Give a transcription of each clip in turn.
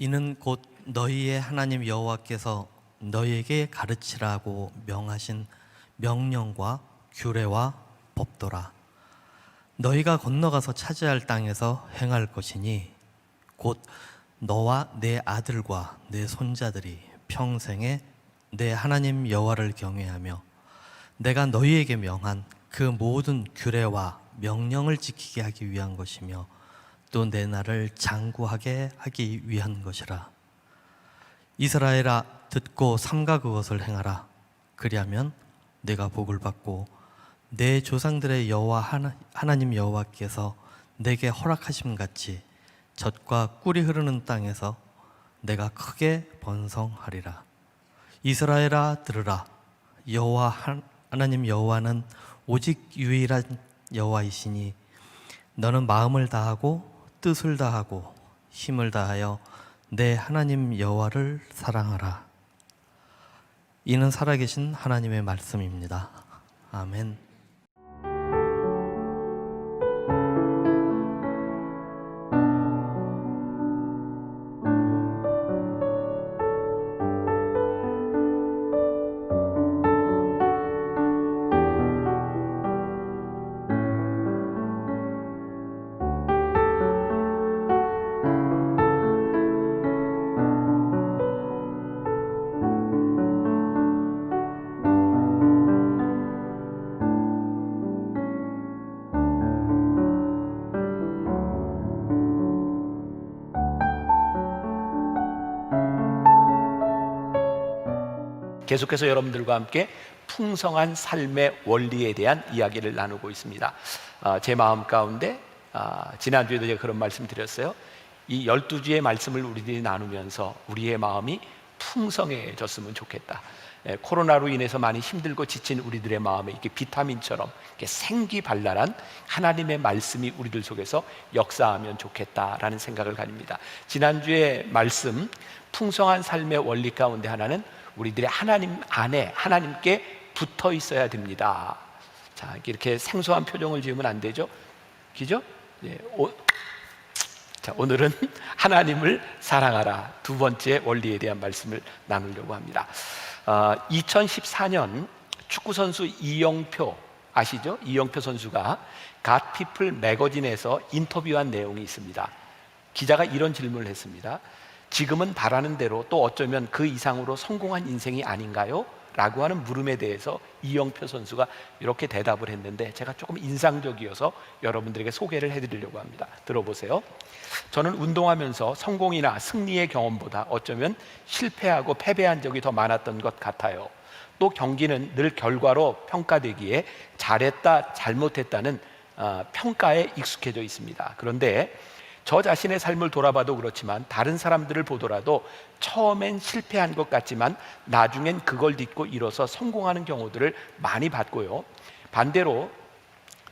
이는 곧 너희의 하나님 여호와께서 너희에게 가르치라고 명하신 명령과 규례와 법도라. 너희가 건너가서 차지할 땅에서 행할 것이니 곧 너와 내 아들과 내 손자들이 평생에 내 하나님 여호와를 경외하며 내가 너희에게 명한 그 모든 규례와 명령을 지키게 하기 위한 것이며 또 내 나를 장구하게 하기 위한 것이라. 이스라엘아, 듣고 삼가 그것을 행하라. 그리하면 내가 복을 받고 내 조상들의 여호와 하나님 여호와께서 내게 허락하심 같이 젖과 꿀이 흐르는 땅에서 내가 크게 번성하리라. 이스라엘아, 들으라. 여호와 하나님 여호와는 오직 유일한 여호와이시니 너는 마음을 다하고 뜻을 다하고 힘을 다하여 내 하나님 여호와를 사랑하라. 이는 살아계신 하나님의 말씀입니다. 아멘. 계속해서 여러분들과 함께 풍성한 삶의 원리에 대한 이야기를 나누고 있습니다. 제 마음 가운데 지난주에도 제가 그런 말씀 드렸어요. 이 12주의 말씀을 우리들이 나누면서 우리의 마음이 풍성해졌으면 좋겠다. 코로나로 인해서 많이 힘들고 지친 우리들의 마음에 이렇게 비타민처럼 이렇게 생기발랄한 하나님의 말씀이 우리들 속에서 역사하면 좋겠다라는 생각을 가집니다. 지난주의 말씀 풍성한 삶의 원리 가운데 하나는 우리들의 하나님 안에 하나님께 붙어 있어야 됩니다. 자, 이렇게 생소한 표정을 지으면 안 되죠? 그죠? 자, 오늘은 하나님을 사랑하라 두 번째 원리에 대한 말씀을 나누려고 합니다. 2014년 축구선수 이영표 아시죠? 이영표 선수가 갓피플 매거진에서 인터뷰한 내용이 있습니다. 기자가 이런 질문을 했습니다. 지금은 바라는 대로 또 어쩌면 그 이상으로 성공한 인생이 아닌가요? 라고 하는 물음에 대해서 이영표 선수가 이렇게 대답을 했는데 제가 조금 인상적이어서 여러분들에게 소개를 해드리려고 합니다. 들어보세요. 저는 운동하면서 성공이나 승리의 경험보다 어쩌면 실패하고 패배한 적이 더 많았던 것 같아요. 또 경기는 늘 결과로 평가되기에 잘했다 잘못했다는 평가에 익숙해져 있습니다. 그런데 저 자신의 삶을 돌아봐도 그렇지만 다른 사람들을 보더라도 처음엔 실패한 것 같지만 나중엔 그걸 딛고 일어서 성공하는 경우들을 많이 봤고요. 반대로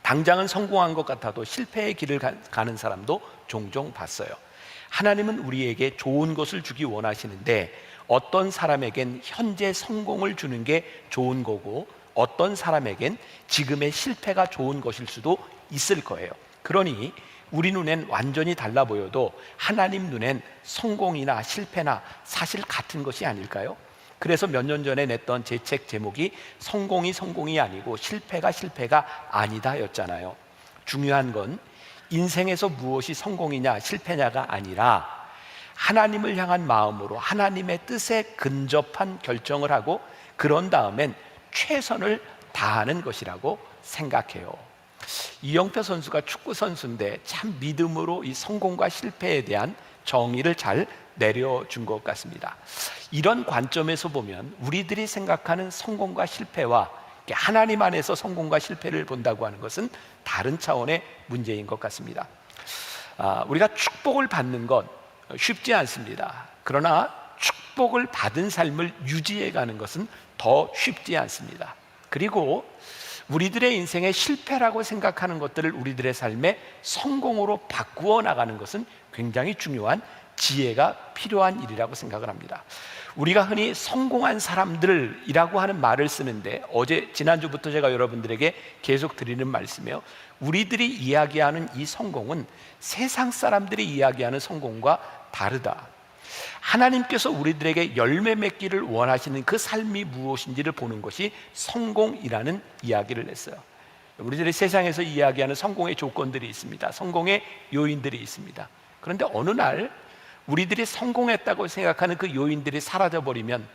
당장은 성공한 것 같아도 실패의 길을 가는 사람도 종종 봤어요. 하나님은 우리에게 좋은 것을 주기 원하시는데 어떤 사람에겐 현재 성공을 주는 게 좋은 거고 어떤 사람에겐 지금의 실패가 좋은 것일 수도 있을 거예요. 그러니 우리 눈엔 완전히 달라 보여도 하나님 눈엔 성공이나 실패나 사실 같은 것이 아닐까요? 그래서 몇 년 전에 냈던 제 책 제목이 성공이 아니고 실패가 아니다 였잖아요. 중요한 건 인생에서 무엇이 성공이냐 실패냐가 아니라 하나님을 향한 마음으로 하나님의 뜻에 근접한 결정을 하고 그런 다음엔 최선을 다하는 것이라고 생각해요. 이영표 선수가 축구 선수인데 참 믿음으로 이 성공과 실패에 대한 정의를 잘 내려준 것 같습니다. 이런 관점에서 보면 우리들이 생각하는 성공과 실패와 하나님 안에서 성공과 실패를 본다고 하는 것은 다른 차원의 문제인 것 같습니다. 우리가 축복을 받는 건 쉽지 않습니다. 그러나 축복을 받은 삶을 유지해가는 것은 더 쉽지 않습니다. 그리고 우리들의 인생의 실패라고 생각하는 것들을 우리들의 삶의 성공으로 바꾸어 나가는 것은 굉장히 중요한 지혜가 필요한 일이라고 생각을 합니다. 우리가 흔히 성공한 사람들이라고 하는 말을 쓰는데 지난주부터 제가 여러분들에게 계속 드리는 말씀이에요. 우리들이 이야기하는 이 성공은 세상 사람들이 이야기하는 성공과 다르다. 하나님께서 우리들에게 열매 맺기를 원하시는 그 삶이 무엇인지를 보는 것이 성공이라는 이야기를 했어요. 우리들이 세상에서 이야기하는 성공의 조건들이 있습니다. 성공의 요인들이 있습니다. 그런데 어느 날 우리들이 성공했다고 생각하는 그 요인들이 사라져버리면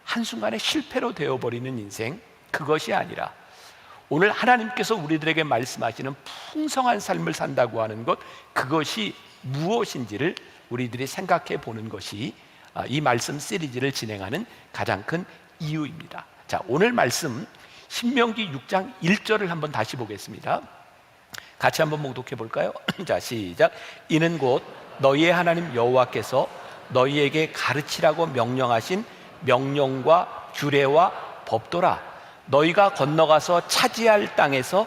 한순간에 실패로 되어버리는 인생, 그것이 아니라 오늘 하나님께서 우리들에게 말씀하시는 풍성한 삶을 산다고 하는 것, 그것이 무엇인지를 우리들이 생각해 보는 것이 이 말씀 시리즈를 진행하는 가장 큰 이유입니다. 자, 오늘 말씀 신명기 6장 1절을 한번 다시 보겠습니다. 같이 한번 봉독해 볼까요? 자, 시작. 이는 곧 너희의 하나님 여호와께서 너희에게 가르치라고 명령하신 명령과 규례와 법도라. 너희가 건너가서 차지할 땅에서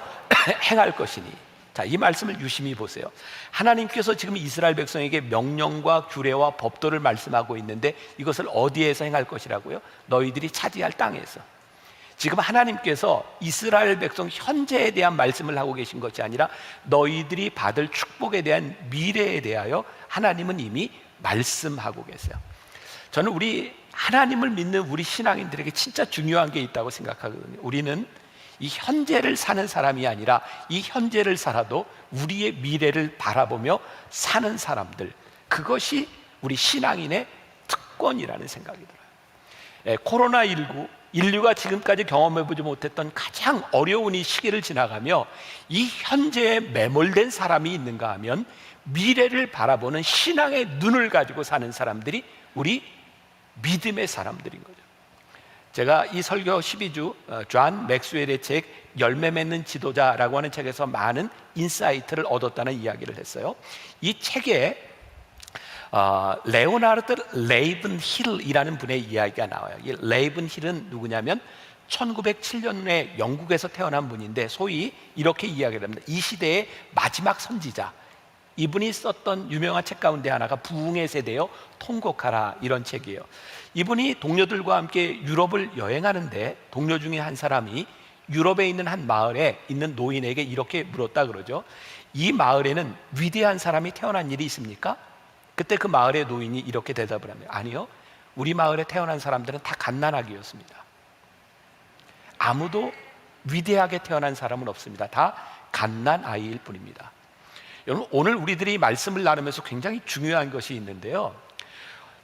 행할 것이니. 자, 이 말씀을 유심히 보세요. 하나님께서 지금 이스라엘 백성에게 명령과 규례와 법도를 말씀하고 있는데 이것을 어디에서 행할 것이라고요? 너희들이 차지할 땅에서. 지금 하나님께서 이스라엘 백성 현재에 대한 말씀을 하고 계신 것이 아니라 너희들이 받을 축복에 대한 미래에 대하여 하나님은 이미 말씀하고 계세요. 저는 우리 하나님을 믿는 우리 신앙인들에게 진짜 중요한 게 있다고 생각하거든요. 우리는 이 현재를 사는 사람이 아니라 이 현재를 살아도 우리의 미래를 바라보며 사는 사람들, 그것이 우리 신앙인의 특권이라는 생각이 들어요. 코로나19, 인류가 지금까지 경험해보지 못했던 가장 어려운 이 시기를 지나가며 이 현재에 매몰된 사람이 있는가 하면 미래를 바라보는 신앙의 눈을 가지고 사는 사람들이 우리 믿음의 사람들인 거죠. 제가 이 설교 12주 존 맥스웰의 책 열매 맺는 지도자라고 하는 책에서 많은 인사이트를 얻었다는 이야기를 했어요. 이 책에 레오나르드 레이븐 힐이라는 분의 이야기가 나와요. 이 레이븐 힐은 누구냐면 1907년에 영국에서 태어난 분인데 소위 이렇게 이야기를 합니다. 이 시대의 마지막 선지자. 이분이 썼던 유명한 책 가운데 하나가 부흥의 세대여 통곡하라, 이런 책이에요. 이분이 동료들과 함께 유럽을 여행하는데 동료 중에 한 사람이 유럽에 있는 한 마을에 있는 노인에게 이렇게 물었다 그러죠. 이 마을에는 위대한 사람이 태어난 일이 있습니까? 그때 그 마을의 노인이 이렇게 대답을 합니다. 아니요, 우리 마을에 태어난 사람들은 다 갓난아기였습니다. 아무도 위대하게 태어난 사람은 없습니다. 다 갓난아이일 뿐입니다. 여러분, 오늘 우리들이 말씀을 나누면서 굉장히 중요한 것이 있는데요,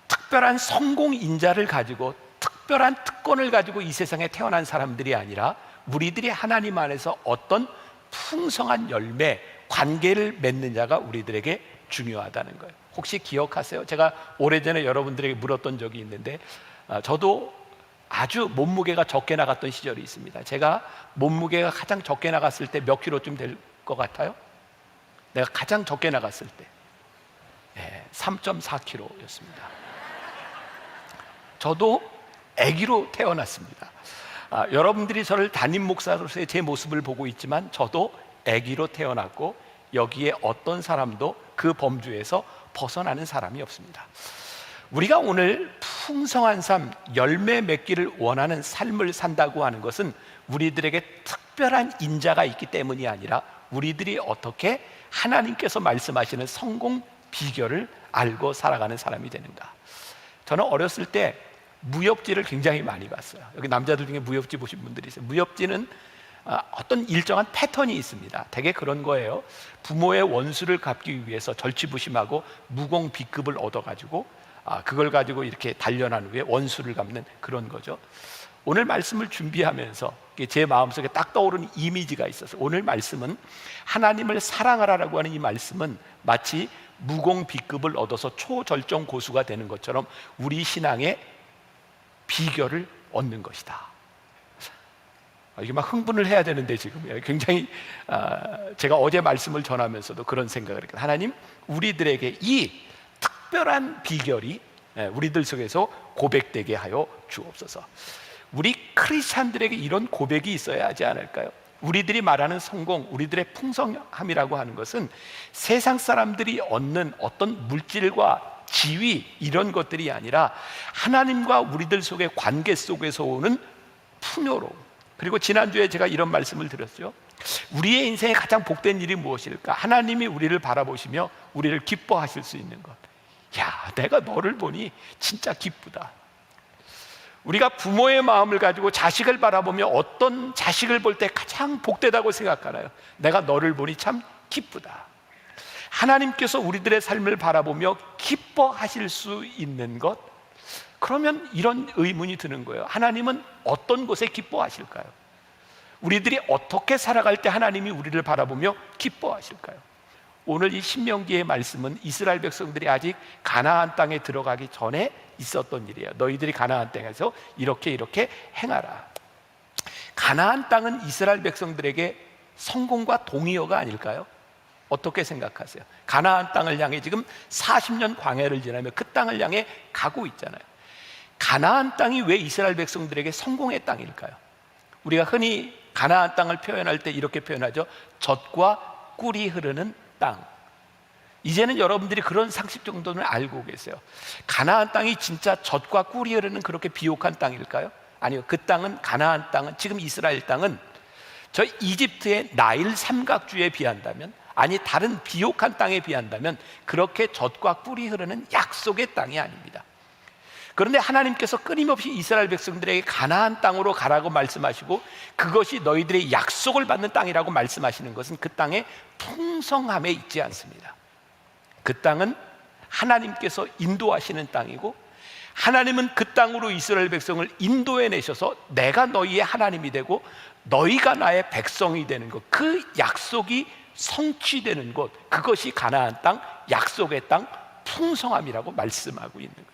특별한 성공 인자를 가지고 특별한 특권을 가지고 이 세상에 태어난 사람들이 아니라 우리들이 하나님 안에서 어떤 풍성한 열매, 관계를 맺는 자가 우리들에게 중요하다는 거예요. 혹시 기억하세요? 제가 오래전에 여러분들에게 물었던 적이 있는데 저도 아주 몸무게가 적게 나갔던 시절이 있습니다. 제가 몸무게가 가장 적게 나갔을 때 몇 킬로쯤 될 것 같아요? 내가 가장 적게 나갔을 때 3.4kg였습니다. 저도 아기로 태어났습니다. 여러분들이 저를 담임 목사로서의 제 모습을 보고 있지만 저도 아기로 태어났고 여기에 어떤 사람도 그 범주에서 벗어나는 사람이 없습니다. 우리가 오늘 풍성한 삶, 열매 맺기를 원하는 삶을 산다고 하는 것은 우리들에게 특별한 인자가 있기 때문이 아니라 우리들이 어떻게 하나님께서 말씀하시는 성공 비결을 알고 살아가는 사람이 되는가. 저는 어렸을 때 무협지를 굉장히 많이 봤어요. 여기 남자들 중에 무협지 보신 분들이 있어요. 무협지는 어떤 일정한 패턴이 있습니다. 되게 그런 거예요. 부모의 원수를 갚기 위해서 절치부심하고 무공 B급을 얻어가지고 그걸 가지고 이렇게 단련한 후에 원수를 갚는 그런 거죠. 오늘 말씀을 준비하면서 제 마음속에 딱 떠오르는 이미지가 있어서 오늘 말씀은 하나님을 사랑하라라고 하는 이 말씀은 마치 무공 B급을 얻어서 초절정 고수가 되는 것처럼 우리 신앙의 비결을 얻는 것이다. 이게 막 흥분을 해야 되는데 지금 굉장히 제가 어제 말씀을 전하면서도 그런 생각을 했거든요. 하나님, 우리들에게 이 특별한 비결이 우리들 속에서 고백되게 하여 주옵소서. 우리 크리스찬들에게 이런 고백이 있어야 하지 않을까요? 우리들이 말하는 성공, 우리들의 풍성함이라고 하는 것은 세상 사람들이 얻는 어떤 물질과 지위, 이런 것들이 아니라 하나님과 우리들 속의 관계 속에서 오는 풍요로움. 그리고 지난주에 제가 이런 말씀을 드렸죠. 우리의 인생에 가장 복된 일이 무엇일까? 하나님이 우리를 바라보시며 우리를 기뻐하실 수 있는 것. 야, 내가 너를 보니 진짜 기쁘다. 우리가 부모의 마음을 가지고 자식을 바라보며 어떤 자식을 볼 때 가장 복되다고 생각하나요? 내가 너를 보니 참 기쁘다. 하나님께서 우리들의 삶을 바라보며 기뻐하실 수 있는 것, 그러면 이런 의문이 드는 거예요. 하나님은 어떤 곳에 기뻐하실까요? 우리들이 어떻게 살아갈 때 하나님이 우리를 바라보며 기뻐하실까요? 오늘 이 신명기의 말씀은 이스라엘 백성들이 아직 가나안 땅에 들어가기 전에 있었던 일이에요. 너희들이 가나안 땅에서 이렇게 행하라. 가나안 땅은 이스라엘 백성들에게 성공과 동의어가 아닐까요? 어떻게 생각하세요? 가나안 땅을 향해 지금 40년 광야를 지나며 그 땅을 향해 가고 있잖아요. 가나안 땅이 왜 이스라엘 백성들에게 성공의 땅일까요? 우리가 흔히 가나안 땅을 표현할 때 이렇게 표현하죠. 젖과 꿀이 흐르는 땅. 이제는 여러분들이 그런 상식 정도는 알고 계세요. 가나안 땅이 진짜 젖과 꿀이 흐르는 그렇게 비옥한 땅일까요? 아니요. 그 땅은, 가나안 땅은, 지금 이스라엘 땅은 저 이집트의 나일 삼각주에 비한다면, 아니 다른 비옥한 땅에 비한다면 그렇게 젖과 꿀이 흐르는 약속의 땅이 아닙니다. 그런데 하나님께서 끊임없이 이스라엘 백성들에게 가나안 땅으로 가라고 말씀하시고 그것이 너희들의 약속을 받는 땅이라고 말씀하시는 것은 그 땅의 풍성함에 있지 않습니다. 그 땅은 하나님께서 인도하시는 땅이고, 하나님은 그 땅으로 이스라엘 백성을 인도해 내셔서 내가 너희의 하나님이 되고 너희가 나의 백성이 되는 것, 그 약속이 성취되는 곳, 그것이 가나안 땅, 약속의 땅, 풍성함이라고 말씀하고 있는 거예요.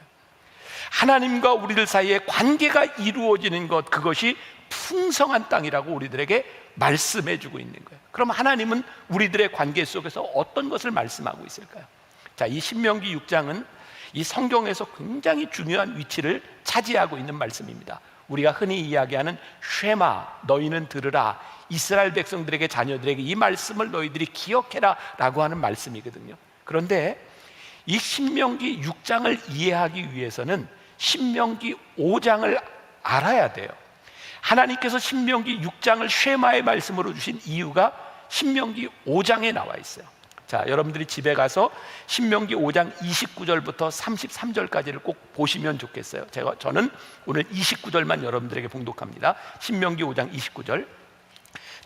하나님과 우리들 사이에 관계가 이루어지는 것, 그것이 풍성한 땅이라고 우리들에게 말씀해 주고 있는 거예요. 그럼 하나님은 우리들의 관계 속에서 어떤 것을 말씀하고 있을까요? 자, 이 신명기 6장은 이 성경에서 굉장히 중요한 위치를 차지하고 있는 말씀입니다. 우리가 흔히 이야기하는 쉐마, 너희는 들으라, 이스라엘 백성들에게, 자녀들에게 이 말씀을 너희들이 기억해라 라고 하는 말씀이거든요. 그런데 이 신명기 6장을 이해하기 위해서는 신명기 5장을 알아야 돼요. 하나님께서 신명기 6장을 쉐마의 말씀으로 주신 이유가 신명기 5장에 나와 있어요. 자, 여러분들이 집에 가서 신명기 5장 29절부터 33절까지를 꼭 보시면 좋겠어요. 저는 오늘 29절만 여러분들에게 봉독합니다. 신명기 5장 29절.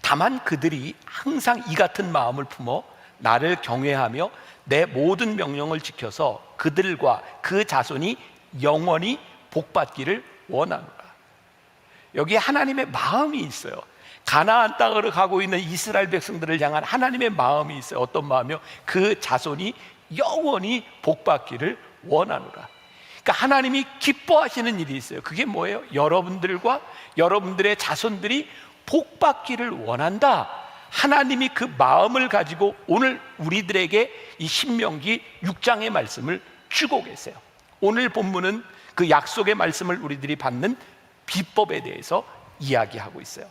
다만 그들이 항상 이 같은 마음을 품어 나를 경외하며 내 모든 명령을 지켜서 그들과 그 자손이 영원히 복받기를 원하노라. 여기 하나님의 마음이 있어요. 가나안 땅으로 가고 있는 이스라엘 백성들을 향한 하나님의 마음이 있어요. 어떤 마음이요? 그 자손이 영원히 복받기를 원하노라. 그러니까 하나님이 기뻐하시는 일이 있어요. 그게 뭐예요? 여러분들과 여러분들의 자손들이 복받기를 원한다. 하나님이 그 마음을 가지고 오늘 우리들에게 이 신명기 6장의 말씀을 주고 계세요. 오늘 본문은 그 약속의 말씀을 우리들이 받는 비법에 대해서 이야기하고 있어요.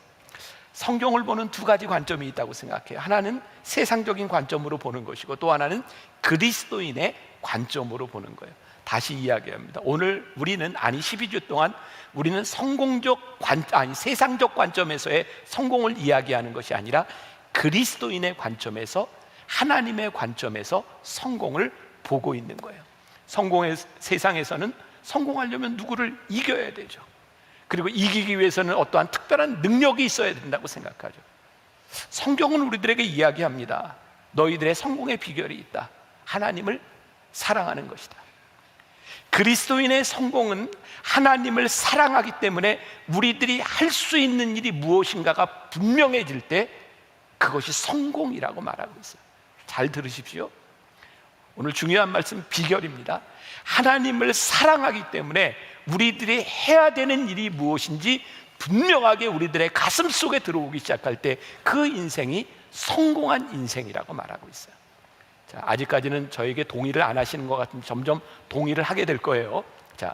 성경을 보는 두 가지 관점이 있다고 생각해요. 하나는 세상적인 관점으로 보는 것이고, 또 하나는 그리스도인의 관점으로 보는 거예요. 다시 이야기합니다. 오늘 우리는, 12주 동안 우리는 세상적 관점에서의 성공을 이야기하는 것이 아니라 그리스도인의 관점에서, 하나님의 관점에서 성공을 보고 있는 거예요. 성공의 세상에서는 성공하려면 누구를 이겨야 되죠. 그리고 이기기 위해서는 어떠한 특별한 능력이 있어야 된다고 생각하죠. 성경은 우리들에게 이야기합니다. 너희들의 성공의 비결이 있다. 하나님을 사랑하는 것이다. 그리스도인의 성공은 하나님을 사랑하기 때문에 우리들이 할 수 있는 일이 무엇인가가 분명해질 때 그것이 성공이라고 말하고 있어요. 잘 들으십시오. 오늘 중요한 말씀, 비결입니다. 하나님을 사랑하기 때문에 우리들이 해야 되는 일이 무엇인지 분명하게 우리들의 가슴 속에 들어오기 시작할 때 그 인생이 성공한 인생이라고 말하고 있어요. 자, 아직까지는 저에게 동의를 안 하시는 것 같은데 점점 동의를 하게 될 거예요. 자,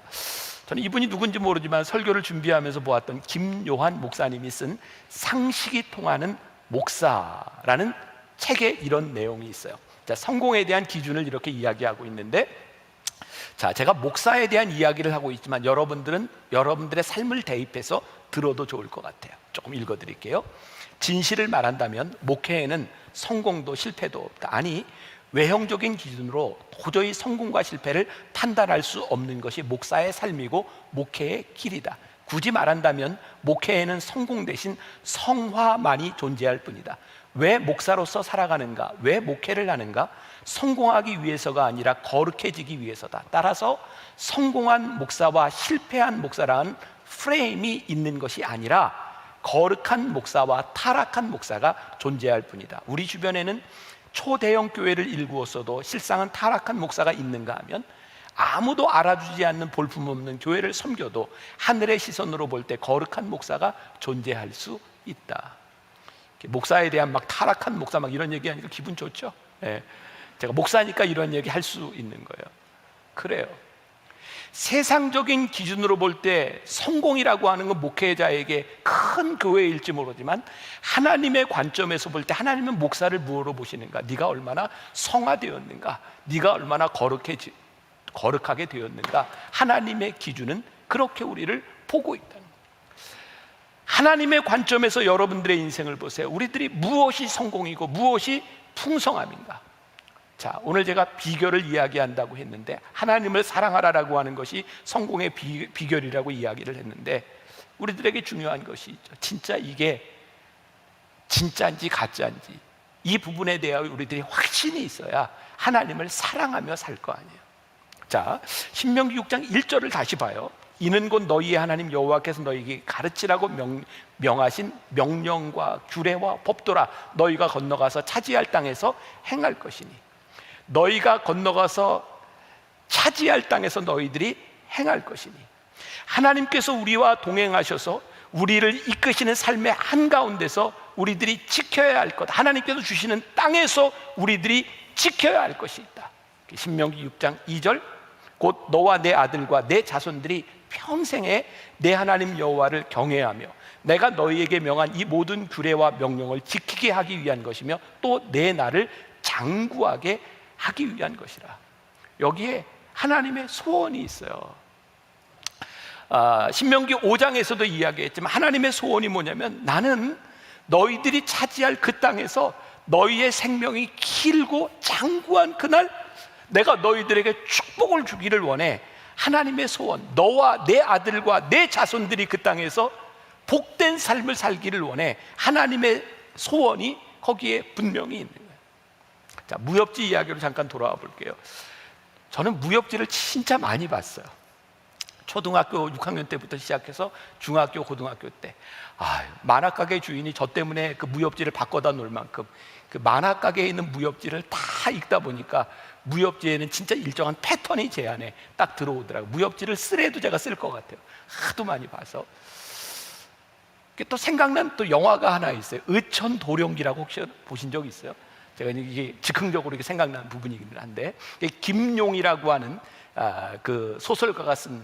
저는 이분이 누군지 모르지만 설교를 준비하면서 보았던 김요한 목사님이 쓴 상식이 통하는 목사라는 책에 이런 내용이 있어요. 자, 성공에 대한 기준을 이렇게 이야기하고 있는데, 자, 제가 목사에 대한 이야기를 하고 있지만 여러분들은 여러분들의 삶을 대입해서 들어도 좋을 것 같아요. 조금 읽어드릴게요. 진실을 말한다면 목회에는 성공도 실패도 없다. 아니, 외형적인 기준으로 도저히 성공과 실패를 판단할 수 없는 것이 목사의 삶이고 목회의 길이다. 굳이 말한다면 목회에는 성공 대신 성화만이 존재할 뿐이다. 왜 목사로서 살아가는가? 왜 목회를 하는가? 성공하기 위해서가 아니라 거룩해지기 위해서다. 따라서 성공한 목사와 실패한 목사라는 프레임이 있는 것이 아니라 거룩한 목사와 타락한 목사가 존재할 뿐이다. 우리 주변에는 초대형 교회를 일구었어도 실상은 타락한 목사가 있는가 하면 아무도 알아주지 않는 볼품없는 교회를 섬겨도 하늘의 시선으로 볼 때 거룩한 목사가 존재할 수 있다. 목사에 대한 막 타락한 목사 막 이런 얘기하니까 기분 좋죠? 예. 제가 목사니까 이런 얘기 할 수 있는 거예요. 그래요. 세상적인 기준으로 볼 때 성공이라고 하는 건 목회자에게 큰 교회일지 모르지만 하나님의 관점에서 볼 때 하나님은 목사를 무엇으로 보시는가? 네가 얼마나 성화되었는가? 네가 얼마나 거룩하게 되었는가? 하나님의 기준은 그렇게 우리를 보고 있다는 거예요. 하나님의 관점에서 여러분들의 인생을 보세요. 우리들이 무엇이 성공이고 무엇이 풍성함인가? 자, 오늘 제가 비결을 이야기한다고 했는데 하나님을 사랑하라라고 하는 것이 성공의 비결이라고 이야기를 했는데 우리들에게 중요한 것이 있죠. 진짜 이게 진짜인지 가짜인지 이 부분에 대하여 우리들이 확신이 있어야 하나님을 사랑하며 살 거 아니에요. 자, 신명기 6장 1절을 다시 봐요. 이는 곧 너희의 하나님 여호와께서 너희에게 가르치라고 명하신 명령과 규례와 법도라. 너희가 건너가서 차지할 땅에서 행할 것이니. 너희가 건너가서 차지할 땅에서 너희들이 행할 것이니. 하나님께서 우리와 동행하셔서 우리를 이끄시는 삶의 한가운데서 우리들이 지켜야 할 것, 하나님께서 주시는 땅에서 우리들이 지켜야 할 것이 있다. 신명기 6장 2절, 곧 너와 내 아들과 내 자손들이 평생에 내 하나님 여호와를 경외하며 내가 너희에게 명한 이 모든 규례와 명령을 지키게 하기 위한 것이며 또 내 나를 장구하게 하기 위한 것이라. 여기에 하나님의 소원이 있어요. 신명기 5장에서도 이야기했지만 하나님의 소원이 뭐냐면 나는 너희들이 차지할 그 땅에서 너희의 생명이 길고 장구한 그날 내가 너희들에게 축복을 주기를 원해. 하나님의 소원, 너와 내 아들과 내 자손들이 그 땅에서 복된 삶을 살기를 원해. 하나님의 소원이 거기에 분명히 있는 거예요. 자, 무협지 이야기로 잠깐 돌아와 볼게요. 저는 무협지를 진짜 많이 봤어요. 초등학교 6학년 때부터 시작해서 중학교, 고등학교 때 만화가게 주인이 저 때문에 그 무협지를 바꿔다 놓을 만큼 그 만화가게에 있는 무협지를 다 읽다 보니까 무협지에는 진짜 일정한 패턴이 제 안에 딱 들어오더라고요. 무협지를 쓰래도 제가 쓸 것 같아요. 하도 많이 봐서. 또 생각난 또 영화가 하나 있어요. 의천도룡기라고 혹시 보신 적 있어요? 제가 이게 즉흥적으로 이렇게 생각나는 부분이긴 한데 김용이라고 하는 그 소설가가 쓴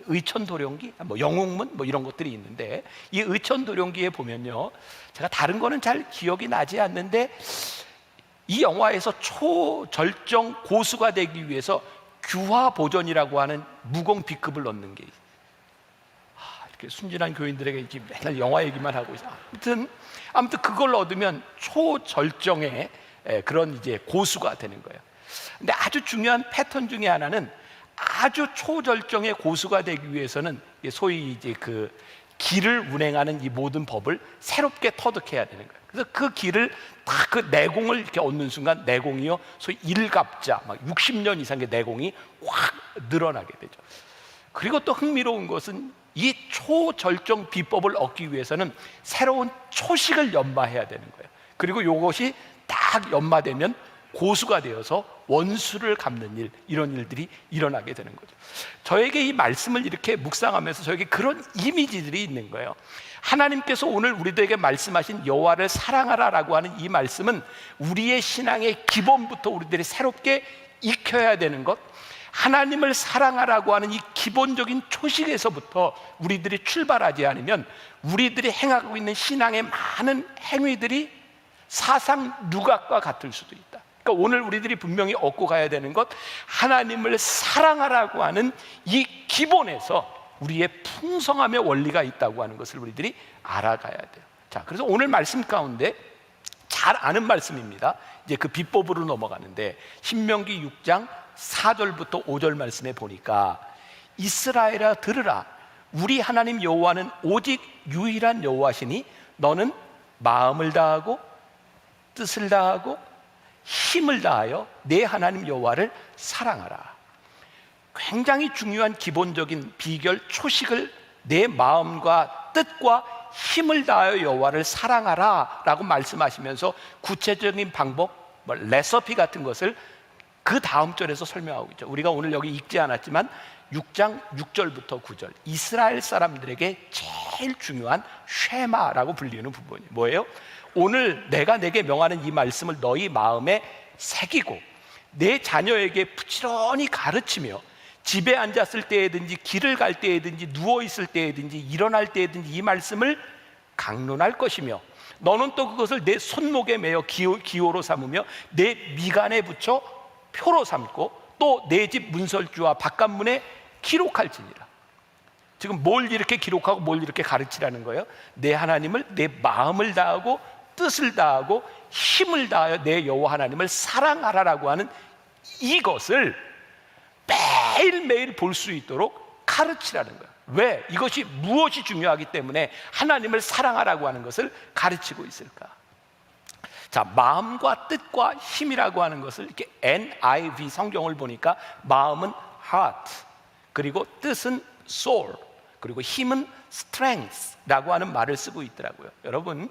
의천도룡기, 뭐 영웅문 뭐 이런 것들이 있는데 이 의천도룡기에 보면요, 제가 다른 거는 잘 기억이 나지 않는데 이 영화에서 초절정 고수가 되기 위해서 규화보전이라고 하는 무공 B급을 넣는 게 이렇게 순진한 교인들에게 이렇게 맨날 영화 얘기만 하고 있어요. 아무튼 그걸 얻으면 초절정의 그런 이제 고수가 되는 거예요. 근데 아주 중요한 패턴 중에 하나는 아주 초절정의 고수가 되기 위해서는 소위 이제 그 길을 운행하는 이 모든 법을 새롭게 터득해야 되는 거예요. 그래서 그 길을 다 그 내공을 이렇게 얻는 순간 내공이요, 소위 일갑자, 막 60년 이상의 내공이 확 늘어나게 되죠. 그리고 또 흥미로운 것은 이 초절정 비법을 얻기 위해서는 새로운 초식을 연마해야 되는 거예요. 그리고 이것이 딱 연마되면 고수가 되어서 원수를 갚는 일, 이런 일들이 일어나게 되는 거죠. 저에게 이 말씀을 이렇게 묵상하면서 저에게 그런 이미지들이 있는 거예요. 하나님께서 오늘 우리들에게 말씀하신 여호와를 사랑하라라고 하는 이 말씀은 우리의 신앙의 기본부터 우리들이 새롭게 익혀야 되는 것, 하나님을 사랑하라고 하는 이 기본적인 초식에서부터 우리들이 출발하지 않으면 우리들이 행하고 있는 신앙의 많은 행위들이 사상 누각과 같을 수도 있다. 그러니까 오늘 우리들이 분명히 얻고 가야 되는 것, 하나님을 사랑하라고 하는 이 기본에서 우리의 풍성함의 원리가 있다고 하는 것을 우리들이 알아가야 돼요. 자, 그래서 오늘 말씀 가운데 잘 아는 말씀입니다. 이제 그 비법으로 넘어가는데 신명기 6장 4절부터 5절 말씀에 보니까 이스라엘아 들으라 우리 하나님 여호와는 오직 유일한 여호와시니 너는 마음을 다하고 뜻을 다하고 힘을 다하여 내 하나님 여호와를 사랑하라. 굉장히 중요한 기본적인 비결 초식을 내 마음과 뜻과 힘을 다하여 여호와를 사랑하라 라고 말씀하시면서 구체적인 방법, 레시피 같은 것을 그 다음 절에서 설명하고 있죠. 우리가 오늘 여기 읽지 않았지만 6장 6절부터 9절 이스라엘 사람들에게 제일 중요한 쉐마라고 불리는 부분이 뭐예요? 오늘 내가 내게 명하는 이 말씀을 너희 마음에 새기고 내 자녀에게 부지런히 가르치며 집에 앉았을 때에든지 길을 갈 때에든지 누워있을 때에든지 일어날 때에든지 이 말씀을 강론할 것이며 너는 또 그것을 내 손목에 매어 기호로 삼으며 내 미간에 붙여 표로 삼고 또 내 집 문설주와 바깥문에 기록할지니라. 지금 뭘 이렇게 기록하고 뭘 이렇게 가르치라는 거예요? 내 하나님을 내 마음을 다하고 뜻을 다하고 힘을 다하여 내 여호와 하나님을 사랑하라라고 하는 이것을 매일매일 볼 수 있도록 가르치라는 거예요. 왜? 이것이 무엇이 중요하기 때문에 하나님을 사랑하라고 하는 것을 가르치고 있을까? 자, 마음과 뜻과 힘이라고 하는 것을 이렇게 NIV 성경을 보니까 마음은 heart, 그리고 뜻은 soul, 그리고 힘은 strength라고 하는 말을 쓰고 있더라고요. 여러분,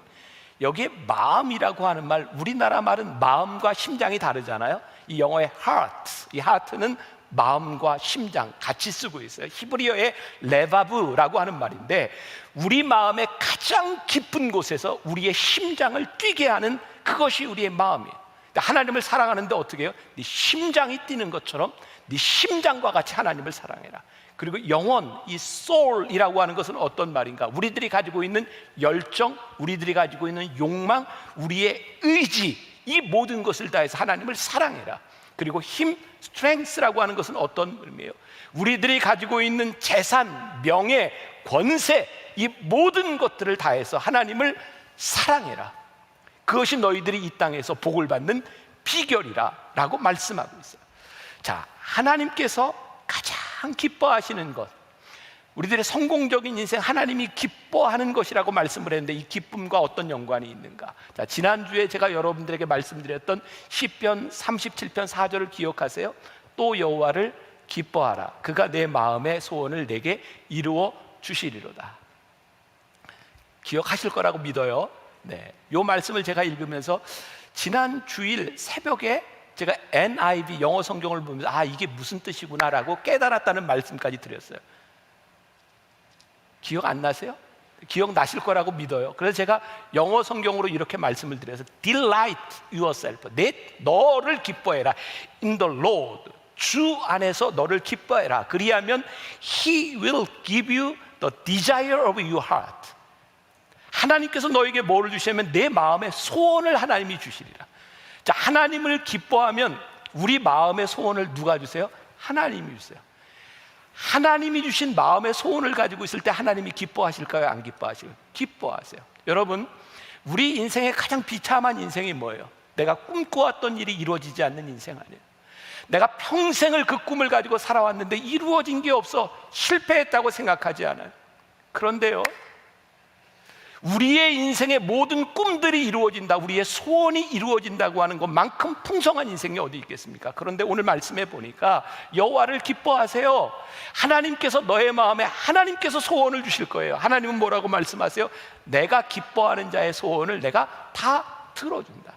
여기에 마음이라고 하는 말, 우리나라 말은 마음과 심장이 다르잖아요. 이 영어의 heart, 이 heart는 마음과 심장 같이 쓰고 있어요. 히브리어의 레바브라고 하는 말인데 우리 마음의 가장 깊은 곳에서 우리의 심장을 뛰게 하는 그것이 우리의 마음이에요. 하나님을 사랑하는데 어떻게 해요? 네 심장이 뛰는 것처럼 네 심장과 같이 하나님을 사랑해라. 그리고 영혼, 이 soul이라고 하는 것은 어떤 말인가? 우리들이 가지고 있는 열정, 우리들이 가지고 있는 욕망, 우리의 의지, 이 모든 것을 다해서 하나님을 사랑해라. 그리고 힘, strength라고 하는 것은 어떤 의미예요? 우리들이 가지고 있는 재산, 명예, 권세, 이 모든 것들을 다해서 하나님을 사랑해라. 그것이 너희들이 이 땅에서 복을 받는 비결이라 라고 말씀하고 있어요. 자, 하나님께서 가장 기뻐하시는 것, 우리들의 성공적인 인생 하나님이 기뻐하는 것이라고 말씀을 했는데 이 기쁨과 어떤 연관이 있는가? 자, 지난주에 제가 여러분들에게 말씀드렸던 시편 37편 4절을 기억하세요? 또 여호와를 기뻐하라. 그가 내 마음의 소원을 내게 이루어 주시리로다. 기억하실 거라고 믿어요. 네, 요 말씀을 제가 읽으면서 지난 주일 새벽에 제가 NIV 영어 성경을 보면서 아, 이게 무슨 뜻이구나라고 깨달았다는 말씀까지 드렸어요. 기억 안 나세요? 기억 나실 거라고 믿어요. 그래서 제가 영어 성경으로 이렇게 말씀을 드려서 Delight yourself, 너를 기뻐해라. In the Lord, 주 안에서 너를 기뻐해라. 그리하면 He will give you the desire of your heart. 하나님께서 너에게 뭐를 주시냐면 내 마음의 소원을 하나님이 주시리라. 자, 하나님을 기뻐하면 우리 마음의 소원을 누가 주세요? 하나님이 주세요. 하나님이 주신 마음의 소원을 가지고 있을 때 하나님이 기뻐하실까요? 안 기뻐하실까요? 기뻐하세요. 여러분, 우리 인생의 가장 비참한 인생이 뭐예요? 내가 꿈꿔왔던 일이 이루어지지 않는 인생 아니에요. 내가 평생을 그 꿈을 가지고 살아왔는데 이루어진 게 없어 실패했다고 생각하지 않아요. 그런데요, 우리의 인생의 모든 꿈들이 이루어진다, 우리의 소원이 이루어진다고 하는 것만큼 풍성한 인생이 어디 있겠습니까? 그런데 오늘 말씀해 보니까 여호와를 기뻐하세요. 하나님께서 너의 마음에 하나님께서 소원을 주실 거예요. 하나님은 뭐라고 말씀하세요? 내가 기뻐하는 자의 소원을 내가 다 들어준다.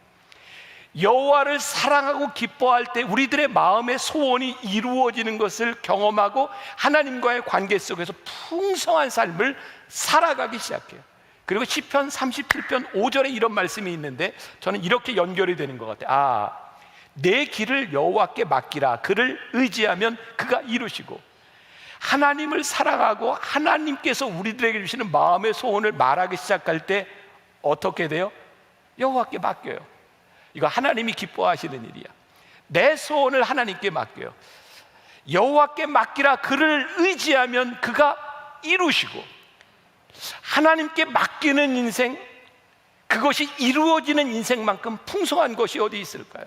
여호와를 사랑하고 기뻐할 때 우리들의 마음의 소원이 이루어지는 것을 경험하고 하나님과의 관계 속에서 풍성한 삶을 살아가기 시작해요. 그리고 시편 37편 5절에 이런 말씀이 있는데 저는 이렇게 연결이 되는 것 같아요. 아, 내 길을 여호와께 맡기라. 그를 의지하면 그가 이루시고, 하나님을 사랑하고 하나님께서 우리들에게 주시는 마음의 소원을 말하기 시작할 때 어떻게 돼요? 여호와께 맡겨요. 이거 하나님이 기뻐하시는 일이야. 내 소원을 하나님께 맡겨요. 여호와께 맡기라. 그를 의지하면 그가 이루시고, 하나님께 맡기는 인생, 그것이 이루어지는 인생만큼 풍성한 것이 어디 있을까요?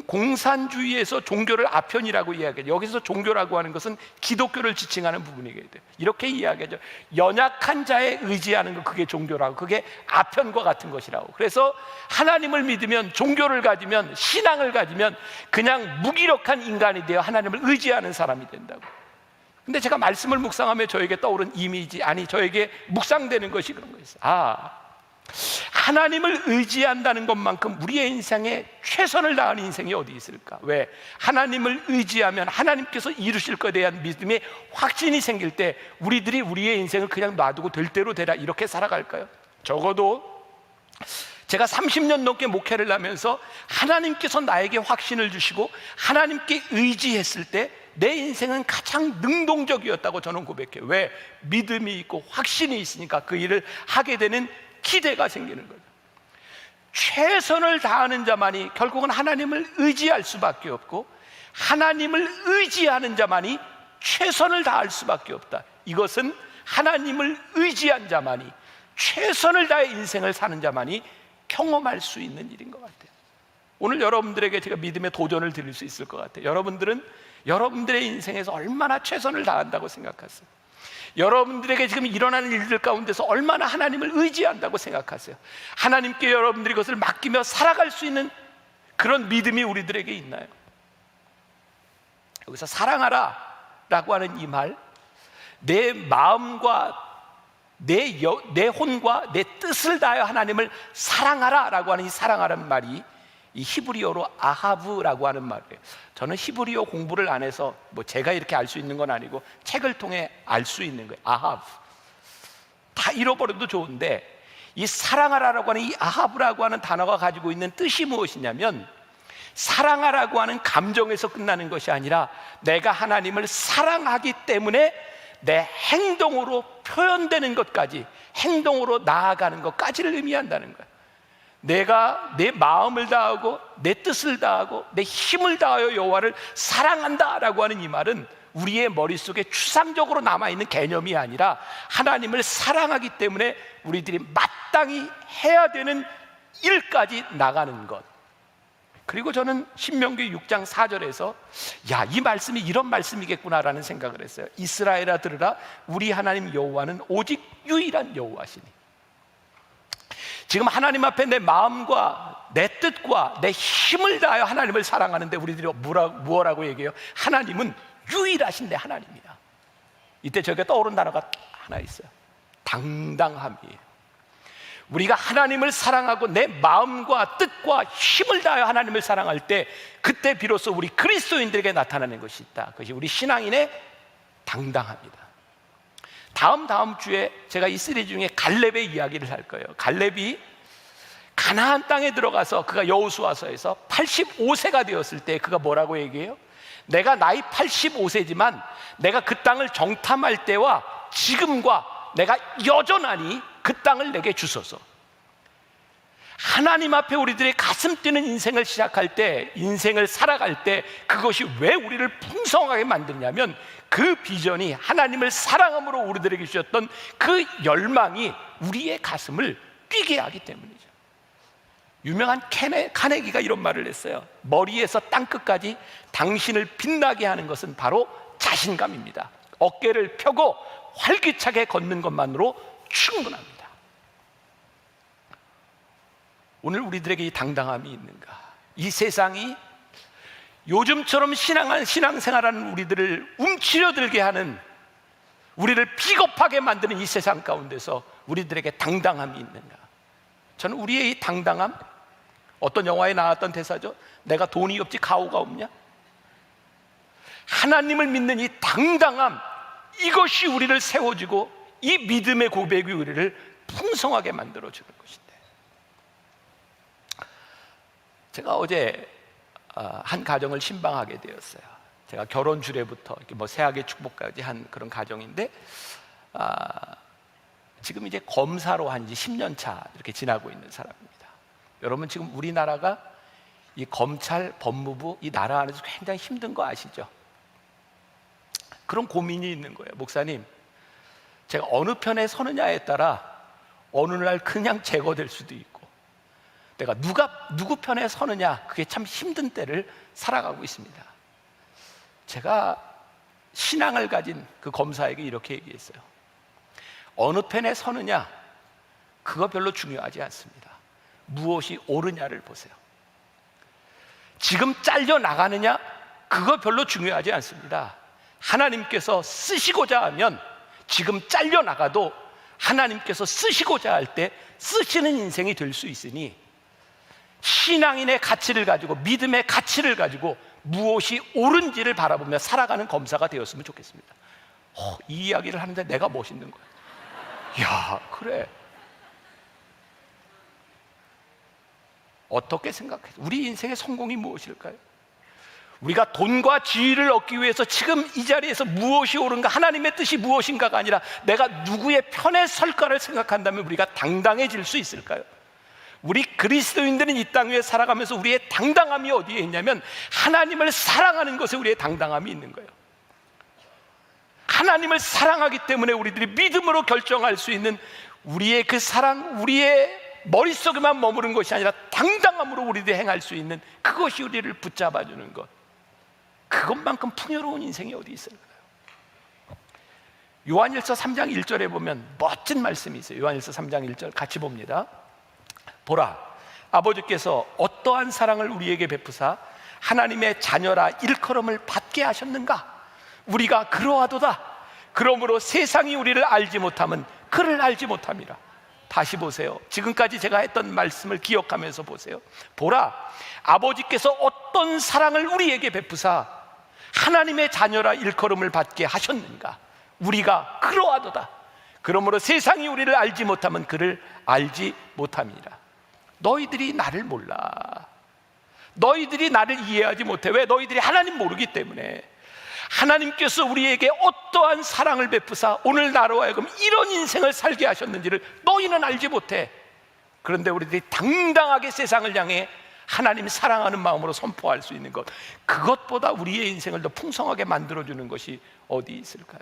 공산주의에서 종교를 아편이라고 이야기해요. 여기서 종교라고 하는 것은 기독교를 지칭하는 부분이게 돼요. 이렇게 이야기하죠. 연약한 자에 의지하는 것, 그게 종교라고, 그게 아편과 같은 것이라고. 그래서 하나님을 믿으면, 종교를 가지면, 신앙을 가지면 그냥 무기력한 인간이 되어 하나님을 의지하는 사람이 된다고. 근데 제가 말씀을 묵상하며 저에게 떠오른 이미지, 아니 저에게 묵상되는 것이 그런 거였어요. 하나님을 의지한다는 것만큼 우리의 인생에 최선을 다하는 인생이 어디 있을까? 왜? 하나님을 의지하면 하나님께서 이루실 것에 대한 믿음의 확신이 생길 때 우리들이 우리의 인생을 그냥 놔두고 될 대로 되라 이렇게 살아갈까요? 적어도 제가 30년 넘게 목회를 하면서 하나님께서 나에게 확신을 주시고 하나님께 의지했을 때 내 인생은 가장 능동적이었다고 저는 고백해요. 왜? 믿음이 있고 확신이 있으니까 그 일을 하게 되는 기대가 생기는 거죠. 최선을 다하는 자만이 결국은 하나님을 의지할 수밖에 없고, 하나님을 의지하는 자만이 최선을 다할 수밖에 없다. 이것은 하나님을 의지한 자만이, 최선을 다해 인생을 사는 자만이 경험할 수 있는 일인 것 같아요. 오늘 여러분들에게 제가 믿음의 도전을 드릴 수 있을 것 같아요. 여러분들은 여러분들의 인생에서 얼마나 최선을 다한다고 생각하세요? 여러분들에게 지금 일어나는 일들 가운데서 얼마나 하나님을 의지한다고 생각하세요? 하나님께 여러분들이 그것을 맡기며 살아갈 수 있는 그런 믿음이 우리들에게 있나요? 여기서 사랑하라 라고 하는 이 말, 내 마음과 내 혼과 내 뜻을 다하여 하나님을 사랑하라 라고 하는 이 사랑하라는 말이 이 히브리어로 아하브라고 하는 말이에요. 저는 히브리어 공부를 안 해서 뭐 제가 이렇게 알 수 있는 건 아니고 책을 통해 알 수 있는 거예요. 아하브. 다 잃어버려도 좋은데 이 사랑하라라고 하는 이 아하브라고 하는 단어가 가지고 있는 뜻이 무엇이냐면, 사랑하라고 하는 감정에서 끝나는 것이 아니라 내가 하나님을 사랑하기 때문에 내 행동으로 표현되는 것까지, 행동으로 나아가는 것까지를 의미한다는 거예요. 내가 내 마음을 다하고 내 뜻을 다하고 내 힘을 다하여 여호와를 사랑한다라고 하는 이 말은 우리의 머릿속에 추상적으로 남아있는 개념이 아니라 하나님을 사랑하기 때문에 우리들이 마땅히 해야 되는 일까지 나가는 것. 그리고 저는 신명기 6장 4절에서 이 말씀이 이런 말씀이겠구나라는 생각을 했어요. 이스라엘아 들으라, 우리 하나님 여호와는 오직 유일한 여호와시니. 지금 하나님 앞에 내 마음과 내 뜻과 내 힘을 다하여 하나님을 사랑하는데 우리들이 무엇라고 얘기해요? 하나님은 유일하신 내 하나님이야. 이때 저게 떠오른 단어가 하나 있어요. 당당함이에요. 우리가 하나님을 사랑하고 내 마음과 뜻과 힘을 다하여 하나님을 사랑할 때, 그때 비로소 우리 그리스도인들에게 나타나는 것이 있다. 그것이 우리 신앙인의 당당함이다. 다음 주에 제가 이 시리즈 중에 갈렙의 이야기를 할 거예요. 갈렙이 가나안 땅에 들어가서 그가 여호수아서에서 85세가 되었을 때 그가 뭐라고 얘기해요? 내가 나이 85세지만 내가 그 땅을 정탐할 때와 지금과 내가 여전하니 그 땅을 내게 주소서. 하나님 앞에 우리들의 가슴 뛰는 인생을 시작할 때, 인생을 살아갈 때 그것이 왜 우리를 풍성하게 만드냐면 그 비전이 하나님을 사랑함으로 우리들에게 주셨던 그 열망이 우리의 가슴을 뛰게 하기 때문이죠. 유명한 카네기가 이런 말을 했어요. 머리에서 땅끝까지 당신을 빛나게 하는 것은 바로 자신감입니다. 어깨를 펴고 활기차게 걷는 것만으로 충분합니다. 오늘 우리들에게 이 당당함이 있는가? 이 세상이 요즘처럼 신앙생활하는 우리들을 움츠려들게 하는, 우리를 비겁하게 만드는 이 세상 가운데서 우리들에게 당당함이 있는가? 저는 우리의 이 당당함, 어떤 영화에 나왔던 대사죠. 내가 돈이 없지 가오가 없냐? 하나님을 믿는 이 당당함, 이것이 우리를 세워주고 이 믿음의 고백이 우리를 풍성하게 만들어주는 것인데, 제가 어제 한 가정을 신방하게 되었어요. 제가 결혼 주례부터 이렇게 뭐 새학의 축복까지 한 그런 가정인데, 지금 이제 검사로 한 지 10년 차 이렇게 지나고 있는 사람입니다. 여러분, 지금 우리나라가 이 검찰, 법무부 이 나라 안에서 굉장히 힘든 거 아시죠? 그런 고민이 있는 거예요. 목사님, 제가 어느 편에 서느냐에 따라 어느 날 그냥 제거될 수도 있고, 내가 누구 편에 서느냐, 그게 참 힘든 때를 살아가고 있습니다. 제가 신앙을 가진 그 검사에게 이렇게 얘기했어요. 어느 편에 서느냐, 그거 별로 중요하지 않습니다. 무엇이 옳으냐를 보세요. 지금 잘려 나가느냐, 그거 별로 중요하지 않습니다. 하나님께서 쓰시고자 하면 지금 잘려 나가도 하나님께서 쓰시고자 할 때 쓰시는 인생이 될 수 있으니, 신앙인의 가치를 가지고, 믿음의 가치를 가지고 무엇이 옳은지를 바라보며 살아가는 검사가 되었으면 좋겠습니다. 이 이야기를 하는데 내가 멋있는 거야. 야, 그래. 어떻게 생각해? 우리 인생의 성공이 무엇일까요? 우리가 돈과 지위를 얻기 위해서 지금 이 자리에서 무엇이 옳은가, 하나님의 뜻이 무엇인가가 아니라 내가 누구의 편에 설까를 생각한다면 우리가 당당해질 수 있을까요? 우리 그리스도인들은 이 땅 위에 살아가면서 우리의 당당함이 어디에 있냐면, 하나님을 사랑하는 것에 우리의 당당함이 있는 거예요. 하나님을 사랑하기 때문에 우리들이 믿음으로 결정할 수 있는, 우리의 그 사랑, 우리의 머릿속에만 머무른 것이 아니라 당당함으로 우리들이 행할 수 있는, 그것이 우리를 붙잡아주는 것, 그것만큼 풍요로운 인생이 어디 있을까요? 요한일서 3장 1절에 보면 멋진 말씀이 있어요. 요한일서 3장 1절 같이 봅니다. 보라, 아버지께서 어떠한 사랑을 우리에게 베푸사 하나님의 자녀라 일컬음을 받게 하셨는가? 우리가 그러하도다. 그러므로 세상이 우리를 알지 못하면 그를 알지 못함이라. 다시 보세요. 지금까지 제가 했던 말씀을 기억하면서 보세요. 보라, 아버지께서 어떤 사랑을 우리에게 베푸사 하나님의 자녀라 일컬음을 받게 하셨는가? 우리가 그러하도다. 그러므로 세상이 우리를 알지 못하면 그를 알지 못함이라. 너희들이 나를 몰라. 너희들이 나를 이해하지 못해. 왜? 너희들이 하나님 모르기 때문에. 하나님께서 우리에게 어떠한 사랑을 베푸사 오늘 나로 하여금 이런 인생을 살게 하셨는지를 너희는 알지 못해. 그런데 우리들이 당당하게 세상을 향해 하나님 사랑하는 마음으로 선포할 수 있는 것, 그것보다 우리의 인생을 더 풍성하게 만들어주는 것이 어디 있을까요?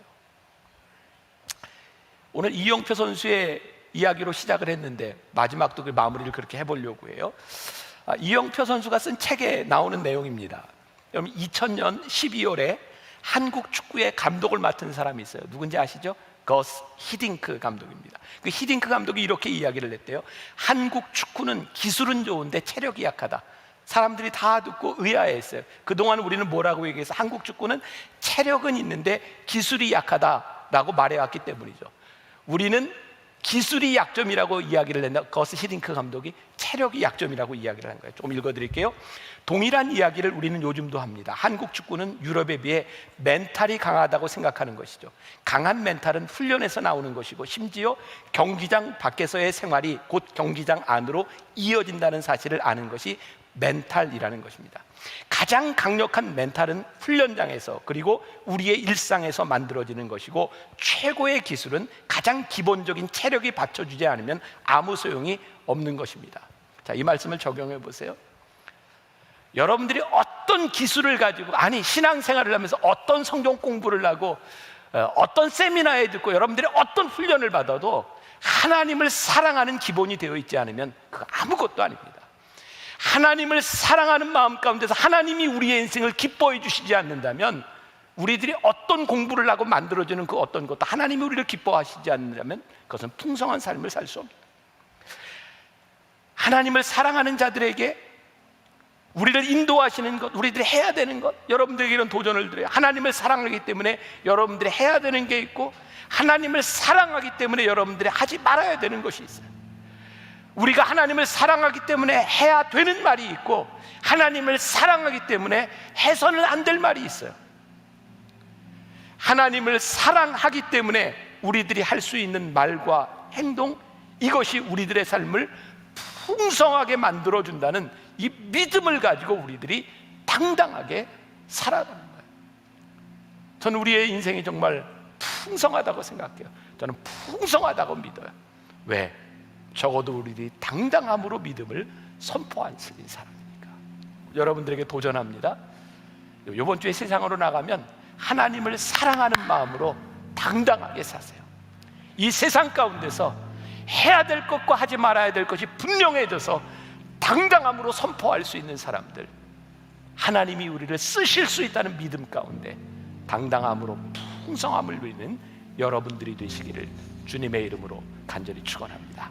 오늘 이영표 선수의 이야기로 시작을 했는데 마지막도 그 마무리를 그렇게 해보려고 해요. 이영표 선수가 쓴 책에 나오는 내용입니다. 여러분, 2000년 12월에 한국 축구의 감독을 맡은 사람이 있어요. 누군지 아시죠? 거스 히딩크 감독입니다. 그 히딩크 감독이 이렇게 이야기를 했대요. 한국 축구는 기술은 좋은데 체력이 약하다. 사람들이 다 듣고 의아해했어요. 그동안 우리는 뭐라고 얘기해서 한국 축구는 체력은 있는데 기술이 약하다라고 말해왔기 때문이죠. 우리는 기술이 약점이라고 이야기를 했나, 거스 히딩크 감독이 체력이 약점이라고 이야기를 한 거예요. 좀 읽어드릴게요. 동일한 이야기를 우리는 요즘도 합니다. 한국 축구는 유럽에 비해 멘탈이 강하다고 생각하는 것이죠. 강한 멘탈은 훈련에서 나오는 것이고, 심지어 경기장 밖에서의 생활이 곧 경기장 안으로 이어진다는 사실을 아는 것이 멘탈이라는 것입니다. 가장 강력한 멘탈은 훈련장에서, 그리고 우리의 일상에서 만들어지는 것이고, 최고의 기술은 가장 기본적인 체력이 받쳐주지 않으면 아무 소용이 없는 것입니다. 자, 이 말씀을 적용해 보세요. 여러분들이 어떤 기술을 가지고, 아니 신앙생활을 하면서 어떤 성경 공부를 하고 어떤 세미나에 듣고 여러분들이 어떤 훈련을 받아도 하나님을 사랑하는 기본이 되어 있지 않으면 그거 아무것도 아닙니다. 하나님을 사랑하는 마음 가운데서 하나님이 우리의 인생을 기뻐해 주시지 않는다면, 우리들이 어떤 공부를 하고 만들어지는 그 어떤 것도 하나님이 우리를 기뻐하시지 않는다면 그것은 풍성한 삶을 살 수 없습니다. 하나님을 사랑하는 자들에게 우리를 인도하시는 것, 우리들이 해야 되는 것, 여러분들에게 이런 도전을 드려요. 하나님을 사랑하기 때문에 여러분들이 해야 되는 게 있고, 하나님을 사랑하기 때문에 여러분들이 하지 말아야 되는 것이 있어요. 우리가 하나님을 사랑하기 때문에 해야 되는 말이 있고, 하나님을 사랑하기 때문에 해서는 안 될 말이 있어요. 하나님을 사랑하기 때문에 우리들이 할 수 있는 말과 행동, 이것이 우리들의 삶을 풍성하게 만들어준다는 이 믿음을 가지고 우리들이 당당하게 살아가는 거예요. 저는 우리의 인생이 정말 풍성하다고 생각해요. 저는 풍성하다고 믿어요. 왜? 적어도 우리들이 당당함으로 믿음을 선포한 사람이니까. 여러분들에게 도전합니다. 이번 주에 세상으로 나가면 하나님을 사랑하는 마음으로 당당하게 사세요. 이 세상 가운데서 해야 될 것과 하지 말아야 될 것이 분명해져서 당당함으로 선포할 수 있는 사람들, 하나님이 우리를 쓰실 수 있다는 믿음 가운데 당당함으로 풍성함을 누리는 여러분들이 되시기를 주님의 이름으로 간절히 축원합니다.